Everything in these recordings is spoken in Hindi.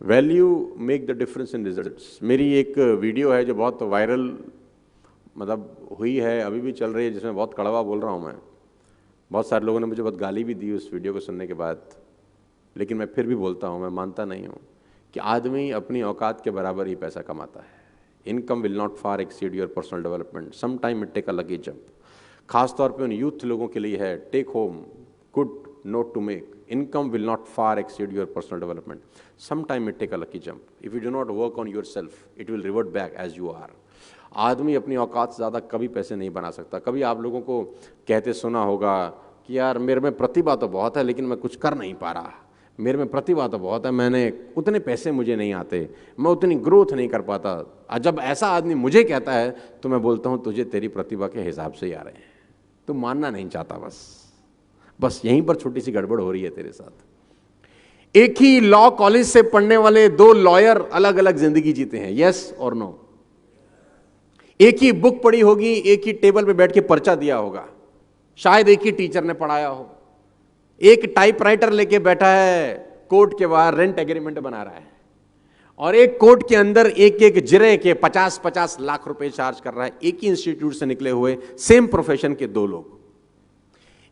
Value make the difference in results. मेरी एक वीडियो है जो बहुत वायरल मतलब हुई है, अभी भी चल रही है, जिसमें बहुत कड़वा बोल रहा हूँ मैं। बहुत सारे लोगों ने मुझे बहुत गाली भी दी उस वीडियो को सुनने के बाद, लेकिन मैं फिर भी बोलता हूँ, मैं मानता नहीं हूँ कि आदमी अपनी औकात के बराबर ही पैसा कमाता है। Income will not far exceed your personal development, some time it take a lucky jump. खासतौर पे उन यूथ लोगों के लिए है, take home good note to make. Income will not far exceed your personal development. Sometime it take a lucky jump. If you do not work on yourself, it will revert back as you are. आदमी अपनी औकात से ज़्यादा कभी पैसे नहीं बना सकता। कभी आप लोगों को कहते सुना होगा कि यार मेरे में प्रतिभा तो बहुत है लेकिन मैं कुछ कर नहीं पा रहा, मेरे में प्रतिभा तो बहुत है, मैंने उतने पैसे मुझे नहीं आते, मैं उतनी ग्रोथ नहीं कर पाता। जब ऐसा आदमी मुझे कहता है तो मैं बोलता हूँ तुझे तेरी प्रतिभा के हिसाब से ही आ रहे हैं, तू मानना नहीं चाहता। बस यहीं पर छोटी सी गड़बड़ हो रही है तेरे साथ। एक ही लॉ कॉलेज से पढ़ने वाले दो लॉयर अलग अलग जिंदगी जीते हैं, यस और नो। एक ही बुक पढ़ी होगी, एक ही टेबल पे बैठ के पर्चा दिया होगा, शायद एक ही टीचर ने पढ़ाया हो। एक टाइपराइटर लेके बैठा है कोर्ट के बाहर, रेंट एग्रीमेंट बना रहा है, और एक कोर्ट के अंदर एक एक जिरे के 50-50 लाख रुपए चार्ज कर रहा है। एक ही इंस्टीट्यूट से निकले हुए सेम प्रोफेशन के दो लोग,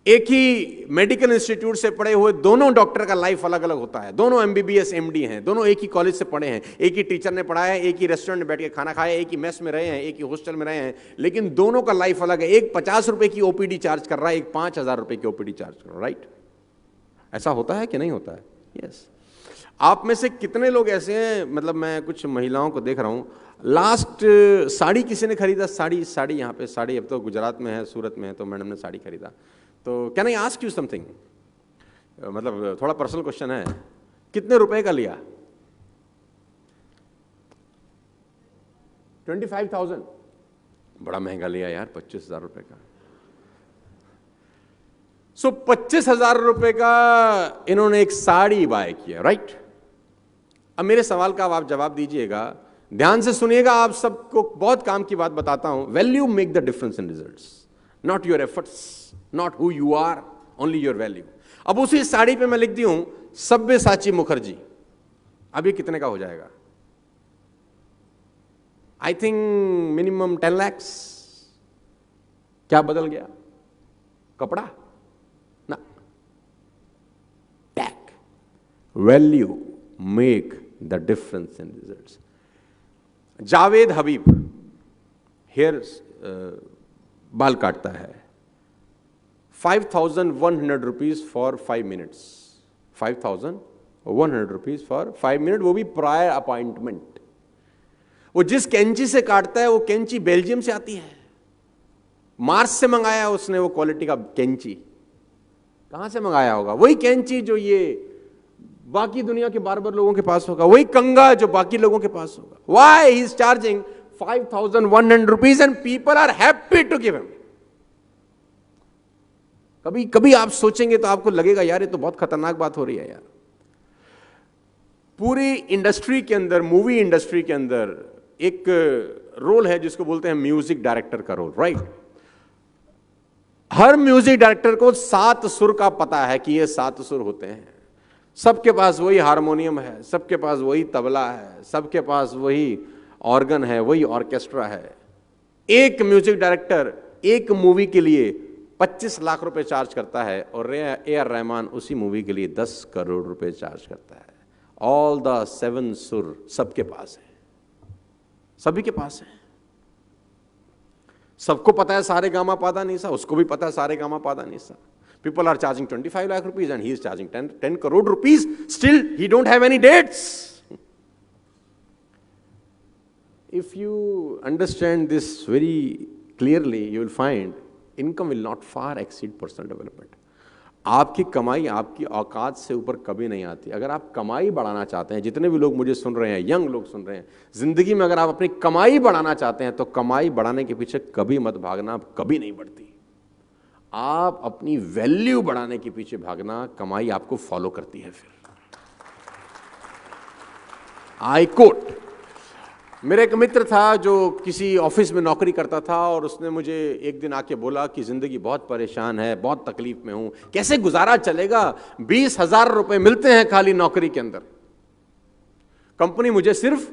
एक ही मेडिकल इंस्टीट्यूट से पढ़े हुए दोनों डॉक्टर का लाइफ अलग अलग होता है। दोनों MBBS MD हैं, दोनों एक ही कॉलेज से पढ़े हैं, एक ही टीचर ने पढ़ाया है, एक ही रेस्टोरेंट में बैठ के खाना खाया, एक ही मेस में रहे हैं, एक ही हॉस्टल में रहे हैं, लेकिन दोनों का लाइफ अलग है। एक 50 रुपए की OPD चार्ज कर रहा है, एक 5,000 रुपए की OPD चार्ज कर रहा है, राइट? ऐसा होता है कि नहीं होता है? यस। आप में से कितने लोग ऐसे हैं, मतलब मैं कुछ महिलाओं को देख रहा हूं, लास्ट साड़ी किसी ने खरीदा, साड़ी यहाँ पे साड़ी, अब तो गुजरात में है, सूरत में है, तो मैडम ने साड़ी खरीदा। तो can I ask you something, मतलब थोड़ा पर्सनल क्वेश्चन है, कितने रुपए का लिया? 25,000? बड़ा महंगा लिया यार, 25,000 रुपए का। सो 25,000 रुपए का इन्होंने एक साड़ी बाय किया, राइट? अब मेरे सवाल का आप जवाब दीजिएगा, ध्यान से सुनिएगा, आप सबको बहुत काम की बात बताता हूं। Value make the difference in results, not your efforts, not who you are, only your value. अब उसी साड़ी पे मैं लिख दी हूं सब्यसाची मुखर्जी, अब ये कितने का हो जाएगा? I think minimum 10 lakhs। क्या बदल गया? कपड़ा ना, tag. Value make the difference in results. Jawed Habib hair बाल काटता है, 5,100 rupees for 5 minutes, 5,100 rupees for 5 minutes, वो भी प्रायर अपॉइंटमेंट। वो जिस कैंची से काटता है वो कैंची बेल्जियम से आती है, मार्स से मंगाया है उसने वो क्वालिटी का कैंची। कहां से मंगाया होगा? वही कैंची जो ये बाकी दुनिया के बार्बर लोगों के पास होगा, वही कंगा जो बाकी लोगों के पास होगा। Why he is charging 5,100 rupees and people are happy to give him. कभी कभी आप सोचेंगे तो आपको लगेगा यार ये तो बहुत खतरनाक बात हो रही है यार। पूरी इंडस्ट्री के अंदर, मूवी इंडस्ट्री के अंदर एक रोल है जिसको बोलते हैं म्यूजिक डायरेक्टर का रोल, राइट? हर म्यूजिक डायरेक्टर को 7 सुर का पता है कि ये 7 सुर होते हैं। सबके पास वही हारमोनियम है, सबके पास वही तबला है, सबके पास वही ऑर्गन है, वही ऑर्केस्ट्रा है। एक म्यूजिक डायरेक्टर एक मूवी के लिए 25 लाख रुपए चार्ज करता है और AR रहमान उसी मूवी के लिए 10 करोड़ रुपए चार्ज करता है। ऑल द 7 सुर सबके पास है, सभी के पास है। सबको पता है सारे गामा पादा नीसा, उसको भी पता है सारे गामा पादा NISA. People are charging 25 lakh rupees and he is charging 10 crore rupees. Still, he don't have any dates. If you understand this very clearly, you will find income will not far exceed personal development. आपकी कमाई आपकी औकात से ऊपर कभी नहीं आती। अगर आप कमाई बढ़ाना चाहते हैं, जितने भी लोग मुझे सुन रहे हैं, यंग लोग सुन रहे हैं, जिंदगी में अगर आप अपनी कमाई बढ़ाना चाहते हैं तो कमाई बढ़ाने के पीछे कभी मत भागना, कभी नहीं बढ़ती। आप अपनी वैल्यू बढ़ाने के पीछे भागना, कमाई आपको फॉलो करती है। फिर आई कोट, मेरा एक मित्र था जो किसी ऑफिस में नौकरी करता था और उसने मुझे एक दिन आके बोला कि जिंदगी बहुत परेशान है, बहुत तकलीफ में हूं, कैसे गुजारा चलेगा, 20,000 रुपए मिलते हैं खाली नौकरी के अंदर। कंपनी मुझे सिर्फ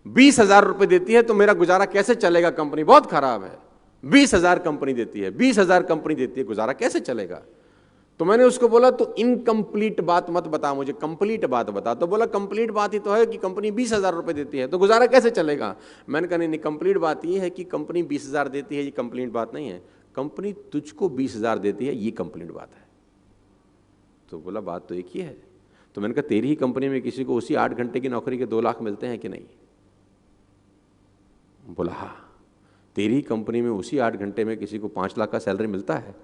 20,000 रुपए देती है तो मेरा गुजारा कैसे चलेगा? कंपनी बहुत खराब है। 20,000 कंपनी देती है, 20,000 कंपनी देती है, गुजारा कैसे चलेगा? तो मैंने उसको बोला तो इनकम्प्लीट बात मत बता मुझे, कंप्लीट बात बता। तो बोला कंप्लीट बात ही तो है कि कंपनी 20,000 रुपए देती है तो गुजारा कैसे चलेगा? मैंने कहा नहीं, कंप्लीट बात ये है कि कंपनी 20,000 देती है, ये कंप्लीट बात नहीं है। कंपनी तुझको 20,000 देती है, ये कंप्लीट बात है। तो बोला बात तो एक ही है। तो मैंने कहा तेरी ही कंपनी में किसी को उसी 8 घंटे की नौकरी के 2 लाख मिलते हैं कि नहीं? बोला हाँ। तेरी कंपनी में उसी 8 घंटे में किसी को 5 लाख का सैलरी मिलता है?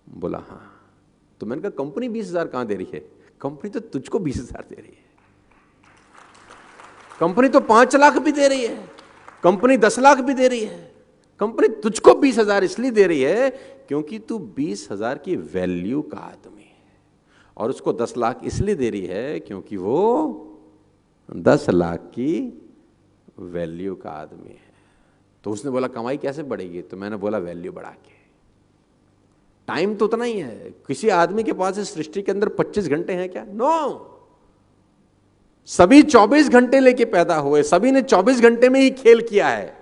बोला हाँ। तो मैंने कहा कंपनी 20,000 कहां दे रही है? कंपनी तो तुझको 20,000 दे रही है। कंपनी तो 5 लाख भी दे रही है, कंपनी 10 लाख भी दे रही है। कंपनी तुझको 20,000 इसलिए दे रही है क्योंकि तू 20,000 की वैल्यू का आदमी है, और उसको 10 लाख इसलिए दे रही है क्योंकि वो 10 लाख की वैल्यू का आदमी है। तो उसने बोला कमाई कैसे बढ़ेगी? तो मैंने बोला वैल्यू बढ़ा के। टाइम तो उतना ही है। किसी आदमी के पास इस सृष्टि के अंदर 25 घंटे हैं क्या? नो। सभी 24 घंटे लेके पैदा हुए, सभी ने 24 घंटे में ही खेल किया है।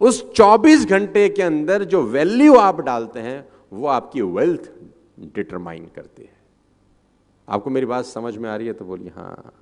उस 24 घंटे के अंदर जो वैल्यू आप डालते हैं वो आपकी वेल्थ डिटरमाइन करती है। आपको मेरी बात समझ में आ रही है तो बोलिए हाँ।